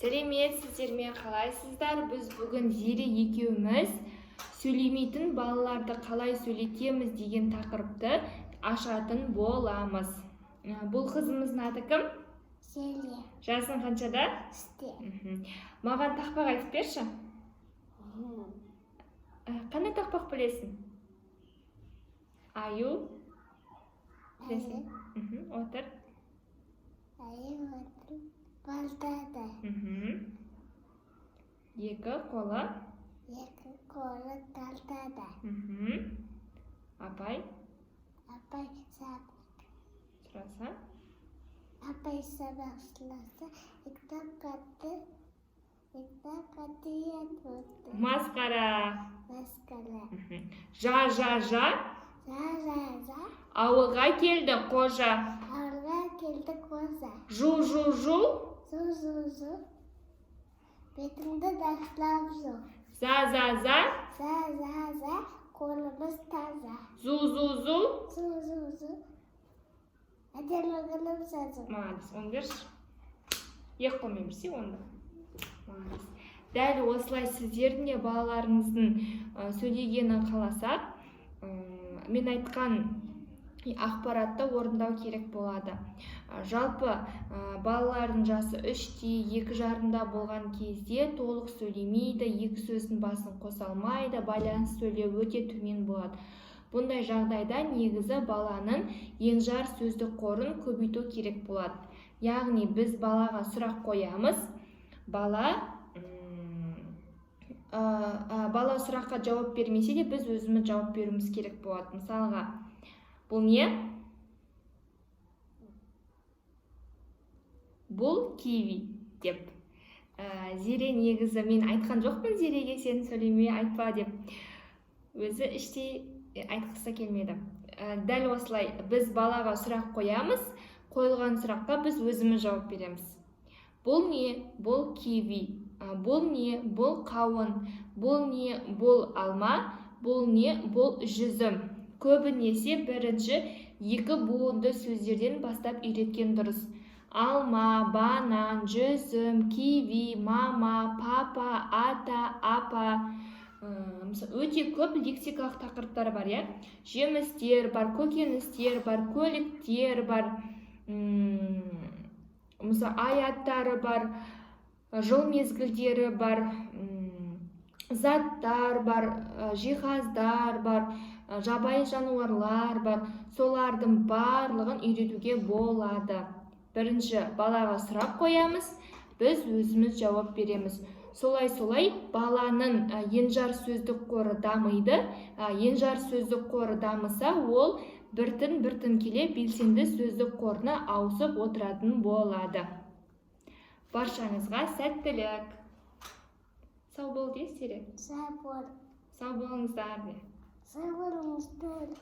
Сәлеметсіздер ме, қалайсыздар? Біз бүгін Зере екеуміз сөйлемейтін балаларды қалай сөйлетеміз деген тақырыпты ашатын боламыз. Бұл қызымыздың аты кім? Зере. Жасың қаншада? 3-те. Маған тақпақ айтып берші. Қандай тақпақ білесің? Аю? Білесің? Отыр. Аю отыр. Балтада. Екі қолы. Екі қолы талтада. Апай? Апай сабақ. Сұраса? Апай сабақ сұраса, кітап қатты ет отыр. Масқара. Масқара. Жа. За. Ауылға келді қожа. Ауылға келді қожа. Жу. Зу. Бетіңді дақылап жу. За. За. Қолымыз таза. Зу. Әдемі гүлім сазу. Молодец, оны берші. Екі қолмен берсе онда. Молодец. Дәл осылай сіздердің де балаларыңыздың сөйлегенін қаласақ, мен айтқан ақпаратты орындау керек болады. Жалпы балалардың жасы 3-те, 2,5-да болған кезде толық сөйлемейді, екі сөздің басын қоса алмайды, байланыс сөйлеу өте төмен болады. Бұндай жағдайда негізі баланың енжар сөздік қорын көбейту керек болады. Яғни біз балаға сұрақ қоямыз, бала сұраққа жауап бермесе де біз өзіміз жауап беруіміз керек болады. Мысалға, бұл не? Бұл киви деп. Зере негізі мен айтқан жоқпын Зереге сен сөйлеме айтпа деп. Өзі іштей айтқысы келмеді. Дәл осылай біз балаға сұрақ қоямыз, қойылған сұраққа біз өзіміз жауап береміз. Бұл не? Бұл киви. Бұл не? Бұл қауын. Бұл не? Бұл алма. Бұл не? Бұл жүзім. Көбінесе бірінші екі буынды сөздерден бастап үйреткен дұрыс. Алма, банан, жүзім, киви, мама, папа, ата, апа. Өте көп лексикалық тақырыптар бар, иә? Жемістер бар, көкөністер бар, көліктер бар, аяттары бар, жыл мезгілдері бар, заттар бар, жиһаздар бар, жабайы жануарлар бар. Солардың барлығын үйретуге болады. Бірінші балаға сұрақ қоямыз, біз өзіміз жауап береміз. Солай баланың енжар сөздік қоры дамиды. Енжар сөздік қоры дамыса, ол біртін келе белсенді сөздік қорына ауысып отыратын болады. Баршаңызға сәттілік. Сау бол десере. Сау бол. Сау болыңыздар. Сау болыңыздар.